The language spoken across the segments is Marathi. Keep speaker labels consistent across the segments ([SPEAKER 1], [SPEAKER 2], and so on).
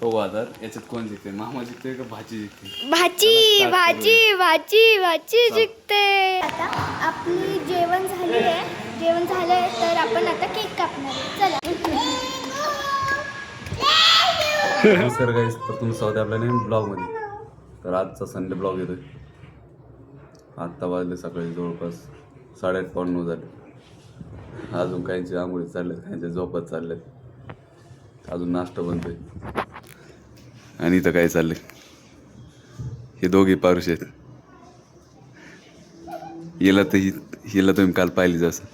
[SPEAKER 1] हो आधार याच्यात कोण जिंकते, मामा जिंकते का भाची जिंकते?
[SPEAKER 2] भाची भाची भाची भाची जिंकते. आता आपली जेवण झाली आहे, जेवण झालंय तर आपण आता केक कापणार आहे. चला.
[SPEAKER 1] नमस्कार गाईस, तर तुमचं स्वागत आहे आपल्या नवीन ब्लॉगमध्ये. तर आजचा संडे ब्लॉग येतोय. आत्ता वाजले सकाळी जवळपास 8:30-9 झाले. अजून काहींचे आंघोळी चालल्यात, काहींचे झोपत चालल्यात, अजून नाश्ता बनतोय. आणि इथं काय चाललंय, हे दोघे पारुष आहेत. हिला तुम्ही काल पाहिलीच असं.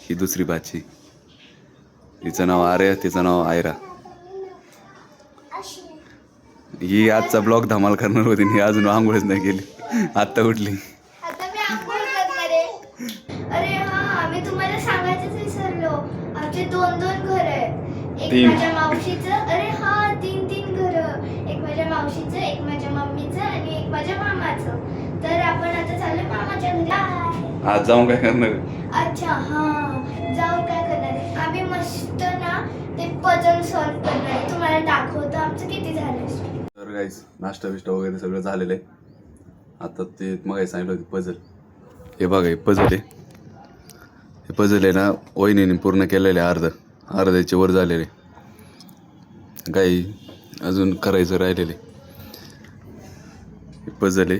[SPEAKER 1] ही दुसरी भाची, हिचं नाव आर्या, तिचं नाव आयरा. ही आजचा ब्लॉग धमाल करणार होती, ही अजून आंघोळच नाही केली, आत्ता उठली.
[SPEAKER 2] आता मी आंघोळ करणार आहे. अरे हा, मी तुम्हाला सांगायचंच विसरलो. आमचे 2-2 घर आहेत. एक
[SPEAKER 1] तीन.
[SPEAKER 2] माझ्या मावशीचं, अरे हा 3-3 घर. एक माझ्या मावशीचं, एक माझ्या मम्मीचं आणि एक माझ्या मामाचं. तर आपण आता चाललो मामाच्या घरी.
[SPEAKER 1] आज जाऊन काय करणार?
[SPEAKER 2] अच्छा हा, जाऊ काय करणार आहे? आम्ही मस्त ना ते पजल सॉल्व करणार आहे. तुम्हाला दाखवतो आमचं किती झालं.
[SPEAKER 1] तर गाईस, नाश्ता बिष्टा वगैरे सगळं झालेलं आहे. आता ते मग सांगितलं होतं पझल. हे बघा, हे पझल आहे. हे पझल आहे ना, वहिनीने पूर्ण केलेलं आहे. अर्ध्याच्या वर झालेले. काही अजून करायचं राहिलेले. हे पझल आहे,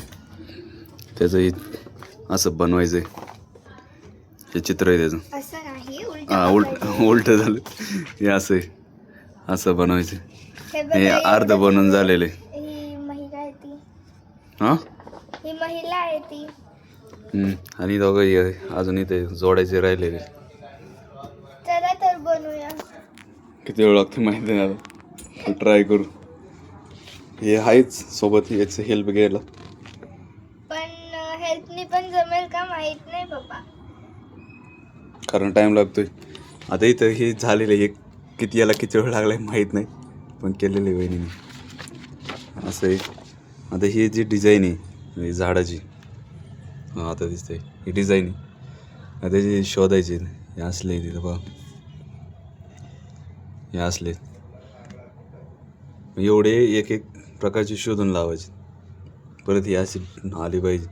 [SPEAKER 1] त्याचं हे असं बनवायचं आहे. हे चित्र आहे त्याचं.
[SPEAKER 2] असं नाही,
[SPEAKER 1] उलट झालं. हे असं आहे, असं बनवायचं. हे अर्ध बनवून झालेले.
[SPEAKER 2] ही महिला आहे ती.
[SPEAKER 1] हा,
[SPEAKER 2] ही महिला आहे ती.
[SPEAKER 1] आणि दोघं अजून इथे जोडायचे राहिलेले.
[SPEAKER 2] चला तर बनवूया.
[SPEAKER 1] किती वेळ लागते माहिती नाही, आता ट्राय करू. हे आहेच सोबत, याचं हेल्प घ्यायला.
[SPEAKER 2] पण हेल्पनी पण जमेल का माहित नाही बाबा,
[SPEAKER 1] कारण टाइम लागतोय. आता इथं हे झालेलं आहे, याला किती वेळ लागलाय माहीत नाही, पण केलेलं आहे वहिनीने. असं आहे. आता ही जी डिझाईन आहे झाडाची, हां आता दिसतंय, ही डिझाईन आहे. आता जी शोधायची, हे असले तिथं बघ, हे असले एवढे एक एक प्रकारची शोधून लावायची. परत ही अशी आली पाहिजे.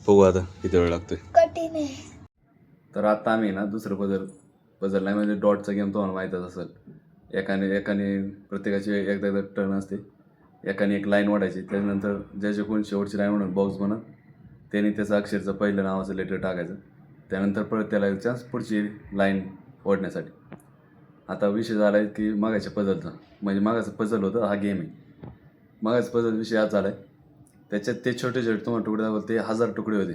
[SPEAKER 1] बघू आता किती वेळ लागतोय.
[SPEAKER 2] कठीण आहे.
[SPEAKER 1] तर आता आम्ही ना दुसरं पझल नाही, म्हणजे डॉटचा गेम तुम्हाला माहीतच असेल. एकाने प्रत्येकाची एकदा टर्न असते. एकाने एक लाईन ओढायची, त्यानंतर ज्याचे कोण शेवटची लाईन ओढून बॉक्स बनत, त्याने त्याचं अक्षरचं पहिलं नावाचं लेटर टाकायचं. त्यानंतर परत त्याला चान्स पुढची लाईन ओढण्यासाठी. आता विषय झाला आहे की मागाच्या पझलचा, म्हणजे मागाचं पझल होतं, हा गेम आहे. मागाचा पझल विषय आज झाला आहे. त्याच्यात ते छोटे छोटे तुम्हाला तुकडे दाखवले, ते 1000 तुकडे होते.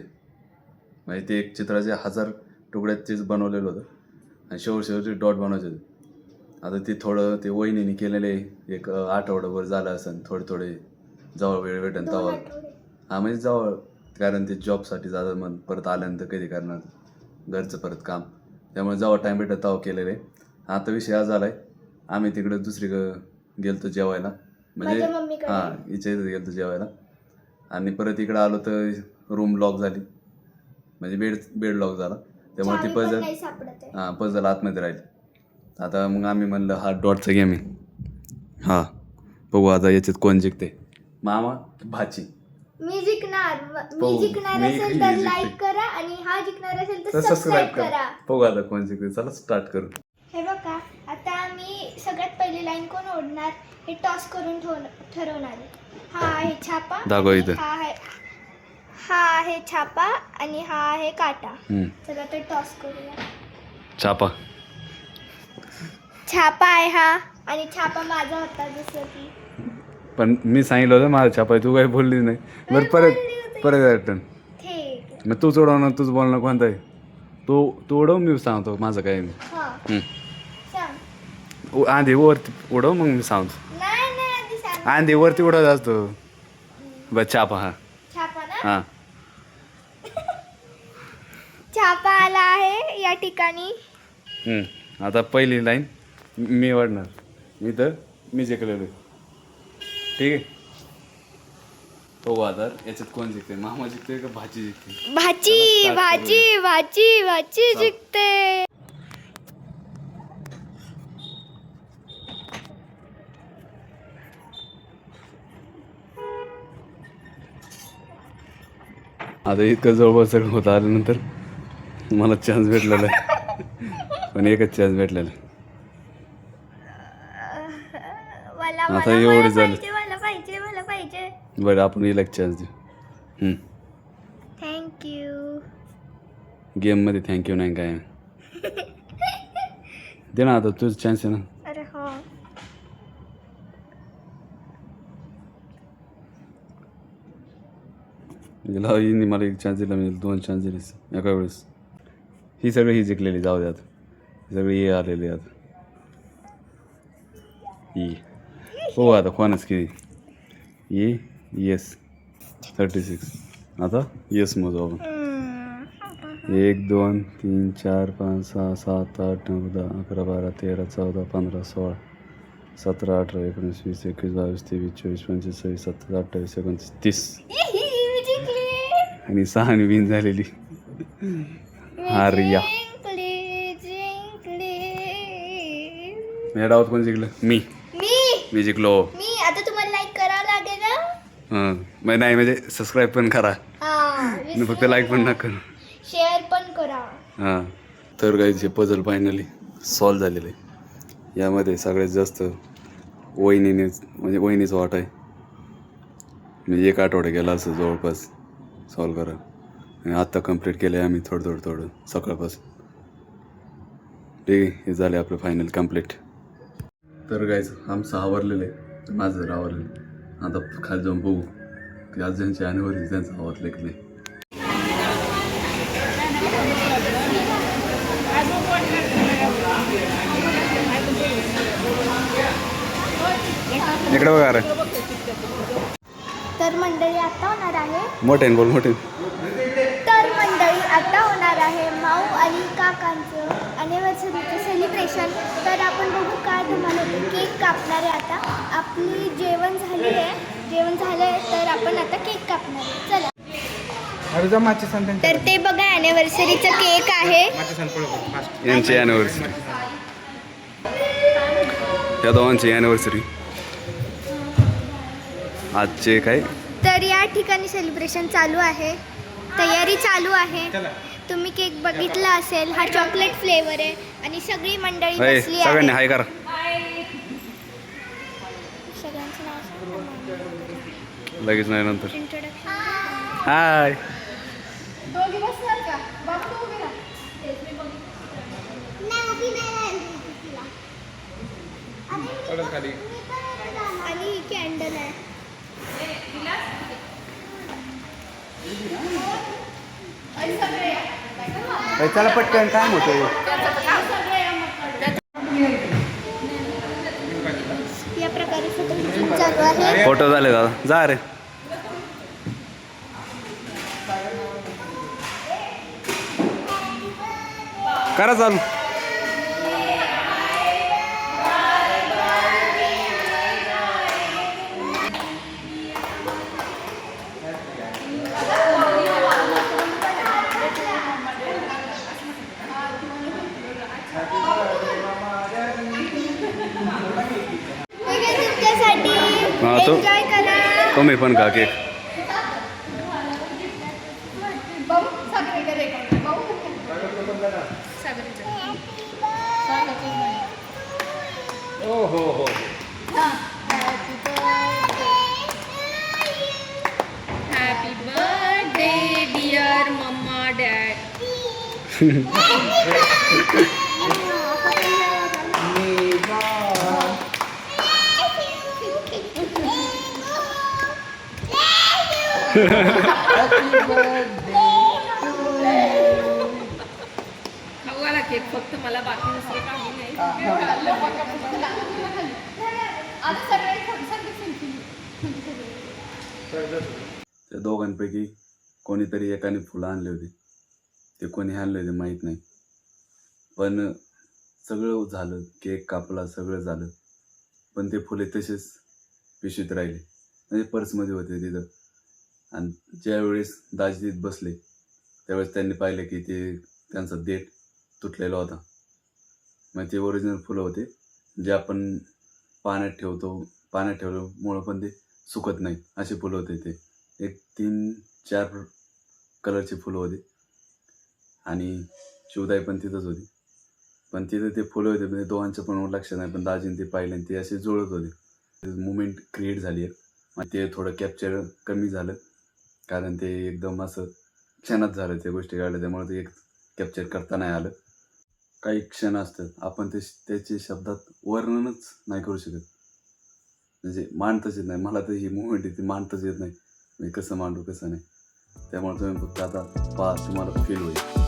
[SPEAKER 1] म्हणजे ते एक चित्राचे 1000 तुकड्यात तेच बनवलेलं होतं. आणि शेवटी डॉट बनवायचे होते. आता ते थोडं ते वहिनीने केलेले एक आठवडाभर झालं असेल. थोडे जवळ वेळ भेटेन तेव्हा. हा म्हणजे जवळ, कारण ते जॉबसाठी जातात, मग परत आल्यानंतर कधी करणार घरचं परत काम, त्यामुळे जेव्हा टाईम भेटत तेव्हा केलेलं आहे. आता विषय हा झाला आहे, आम्ही तिकडं दुसरीकडं गेलतो जेवायला, म्हणजे हां हिच्या इथं गेलतो जेवायला. आणि परत इकडं आलो तर रूम लॉक झाली, म्हणजे बेड लॉक झाला. त्यामुळे ती पझल, हां पझल आतमध्ये राहील. आता मग आम्ही म्हणलं हा डॉटचा गेम आहे, हां बघू आता याच्यात कोण जिंकते, मामा भाची.
[SPEAKER 2] मी जिंकणार. मी जिंकणार असेल तर लाईक करा, आणि हा जिंकणार असेल तर सबस्क्राईब करा.
[SPEAKER 1] बघू आता कोण जिंकते. चला स्टार्ट करू.
[SPEAKER 2] हे बघा, आता मी सगळ्यात पहिली लाईन कोण ओढणार हे टॉस करून ठरवणार आहे. हा आहे छापा,
[SPEAKER 1] दाखव इथं.
[SPEAKER 2] हा आहे छापा आणि हा आहे काटा. चला तर टॉस करूया.
[SPEAKER 1] छापा.
[SPEAKER 2] छापा आहे हा, आणि छापा माझा होता जसं की.
[SPEAKER 1] पण मी सांगितलं होतं माझा छापा आहे, तू काही बोललीच नाही. बरं परत टर्न.
[SPEAKER 2] ठीक.
[SPEAKER 1] मग तूच उडवणार, तूच बोलणं कोणतं आहे. तू उडव, मी सांगतो माझं काय. आधी वरती उडव, मग मी सांगतो. आधी वरती उडवत असतो. बस छापा. हा
[SPEAKER 2] छापा ना.
[SPEAKER 1] हां
[SPEAKER 2] छापा आला आहे या ठिकाणी.
[SPEAKER 1] आता पहिली लाईन मी वाढणार. मी जिंकलेलो आहे. ठीक आहे. हो आता याच्यात कोण जिंकते, मामा जिंकते का भाची जिंकते?
[SPEAKER 2] भाची भाची भाची भाची जिंकते.
[SPEAKER 1] आता इतकं जवळपास सगळं होतं आल्यानंतर मला चान्स भेटलेला आहे पण एकच चान्स भेटलेला आहे.
[SPEAKER 2] मला
[SPEAKER 1] आता
[SPEAKER 2] मला
[SPEAKER 1] एवढे
[SPEAKER 2] मला
[SPEAKER 1] झाले.
[SPEAKER 2] पाहिजे मला पाहिजे मला पाहिजे.
[SPEAKER 1] बरं आपण हिला एक चान्स देऊ.
[SPEAKER 2] थँक्यू.
[SPEAKER 1] गेममध्ये थँक्यू नाही काय दे ना आता तुझं चान्स आहे ना.
[SPEAKER 2] अरे हो.
[SPEAKER 1] म्हणजे हिने मला एक चान्स दिला म्हणजे 2 चान्स दिलेस एका वेळेस. ही सगळी ही जिंकलेली जाऊ द्या आता. सगळी ये आलेली आता. ही हो आता कोणच किती ये येस 36. आता येस मोजू आपण. 1 2 3 4 5 6 7 8 9 10 11 12 13 14 15 16 17 18 19 20 21 22 23 24 25 26 27 28 29 30
[SPEAKER 2] मी जिंकली.
[SPEAKER 1] आणि 6 आणि विन झालेली. हारिया
[SPEAKER 2] जिंकली.
[SPEAKER 1] या डावात कोण जिंकलं? मी
[SPEAKER 2] मी
[SPEAKER 1] जिंकलो.
[SPEAKER 2] मी आता तुम्हाला लाईक करावं लागेल ना.
[SPEAKER 1] हां नाही म्हणजे सबस्क्राईब पण करा आणि फक्त लाईक पण नका.
[SPEAKER 2] शेअर पण करा.
[SPEAKER 1] हां तर गाईचे पझल फायनली सॉल्व झालेले आहे. यामध्ये सगळ्यात जास्त वहिनीनेच म्हणजे वहिनीचा वाटा आहे. म्हणजे 1 आठवडा गेला असं जवळपास सॉल्व करा आणि आत्ता कंप्लीट केलं आहे आम्ही थोडं सकाळपासून. ठीक आहे हे झाले आपलं फायनल कंप्लीट. तर गाईज आमचं आवरलेलं आहे. माझं जर आवरलेलं आहे. आता खाली जाऊन बघू की आज ज्यांची ॲनिव्हर्सरी त्यांचं आवरलं की नाही. इकडे बघा रे.
[SPEAKER 2] तर मंडळी आता होणार आहे
[SPEAKER 1] मोठे बोल मोठे.
[SPEAKER 2] तर मंडळी आता होणार आहे माऊ आणि काकांचं ॲनिव्हर्सरीचं सेलिब्रेशन. तर आपण बघू काय तुम्हाला केक कापणार आहे. आता आपली जेवण झाली आहे. जेवण झालं आहे तर आपण आता केक कापणार आहे. चला. तर ते बघा ॲनिव्हर्सरीचं केक आहे.
[SPEAKER 1] यांची ॲनिव्हर्सरी या दोघांची ॲनिव्हर्सरी आजचे काय.
[SPEAKER 2] तर या ठिकाणी सेलिब्रेशन चालू आहे. तयारी चालू आहे. तुम्ही केक बघितला असेल. हा चॉकलेट फ्लेवर आहे आणि सगळी मंडळी बसली
[SPEAKER 1] सगळ्यांनी
[SPEAKER 2] आहे.
[SPEAKER 1] हाय करा.
[SPEAKER 2] सगळ्यांचं नाव सांगा.
[SPEAKER 1] लगेच नाही नंतर
[SPEAKER 2] इंट्रोडक्शन.
[SPEAKER 1] हाय.
[SPEAKER 2] दोघी बसणार का? बाबू तू उभी राहा. नाही उभी नाही आणि ही कॅन्डल आहे.
[SPEAKER 1] चला पटकन टाइम होतोय.
[SPEAKER 2] या प्रकारे फोटो चालू आहे.
[SPEAKER 1] फोटो झाले दादा जा रे. करा चालू.
[SPEAKER 2] तुमच्यासाठी
[SPEAKER 1] हा, तो-
[SPEAKER 2] एन्जॉय करा.
[SPEAKER 1] तुम्ही पण का cake.
[SPEAKER 3] Happy birthday, dear mama, dad. खाऊला केक फक्त मला बाकी दुसरं काही नाही.
[SPEAKER 1] त्या दोघांपैकी कोणीतरी एकाने फुलं आणले होते. ते कोणी आणले होते माहीत नाही. पण सगळं झालं. केक कापला सगळं झालं. पण ते फुले तसेच पिशवीत राहिले म्हणजे पर्समध्ये होते तिथं. आणि ज्यावेळेस दाजी तिथं बसले त्यावेळेस त्यांनी पाहिलं की ते त्यांचा देठ तुटलेला होता. मग ते ओरिजिनल फुलं होते जे आपण पाण्यात ठेवतो. पाण्यात ठेवल्यामुळं पण ते सुकत नाही असे फुलं होते ते. 1 3 4 कलरची फुलं होती आणि शिवताई पण तिथंच होती. पण तिथे ते फुलं होते म्हणजे दोघांचं पण लक्षात नाही, पण दाजीने ते पाहिले आणि ते असे जुळत होते. मुमेंट क्रिएट झाली आहे. मग ते थोडं कॅप्चर कमी झालं कारण ते एकदम असं क्षणात झालं त्या गोष्टी काढल्या, त्यामुळे ते एक कॅप्चर करता नाही आलं. काही क्षण असतात आपण त्याचे शब्दात वर्णनच नाही करू शकत, म्हणजे मांडताच येत नाही. मला तर ही मुवमेंट ती मांडताच येत नाही, मी कसं मांडू कसं नाही. त्यामुळे तुम्ही फक्त आता पहा, तुम्हाला फील होईल.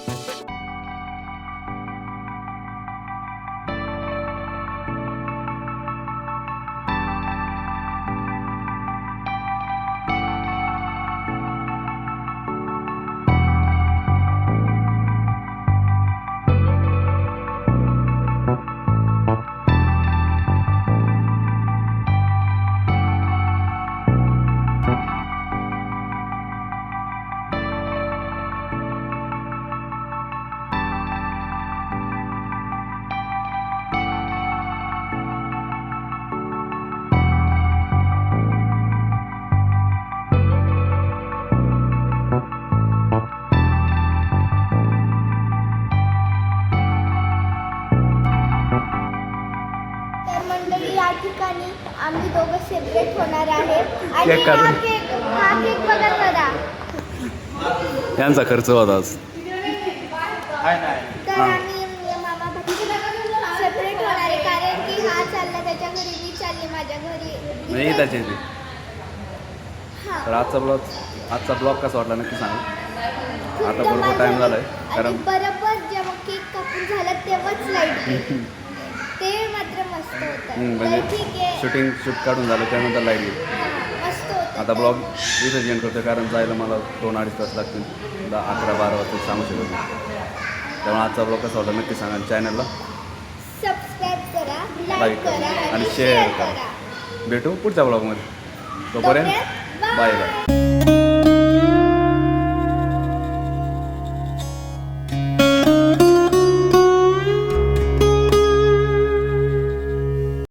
[SPEAKER 2] तर मंडळी या ठिकाणी आम्ही दोघं सेपरेट होणार आहे आणि
[SPEAKER 1] केक काढून.
[SPEAKER 2] हा केक बघा जरा.
[SPEAKER 1] यांचा खर्च होता आज.
[SPEAKER 2] तर आम्ही मामा सेपरेट होणार आहे कारण की हा चालला त्याच्या घरी, मी चालली माझ्या घरी.
[SPEAKER 1] नाही त्याचे ते.
[SPEAKER 2] हा.
[SPEAKER 1] तर आजचा ब्लॉग कसा वाटला नक्की सांगा.
[SPEAKER 2] खूप
[SPEAKER 1] आता
[SPEAKER 2] धमाल
[SPEAKER 1] बरोबर टाइम
[SPEAKER 2] झाली.
[SPEAKER 1] झालाय
[SPEAKER 2] आणि
[SPEAKER 1] कारण
[SPEAKER 2] बरोबर जेव्हा केक कापून झाला तेव्हाच लाईट गेली. ते मात्र मस्त होतं.
[SPEAKER 1] म्हणजे
[SPEAKER 2] तर ठीक आहे.
[SPEAKER 1] शूट काढून झालं त्यानंतर लाईट गेली.
[SPEAKER 2] मस्त होतं.
[SPEAKER 1] आता ब्लॉग इथं जेंड करतो कारण जायला मला 2-2.5 तास लागतील. 11-12 वाजता सांगू शकत नाही. त्यामुळे आजचा ब्लॉग कसा वाटला नक्की सांगा. चॅनलला
[SPEAKER 2] सबस्क्राईब करा,
[SPEAKER 1] लाईक
[SPEAKER 2] लाईक
[SPEAKER 1] करा
[SPEAKER 2] करा
[SPEAKER 1] आणि शेअर करा. भेटू पुढच्या ब्लॉगमध्ये. तोपर्यंत बाय बाय.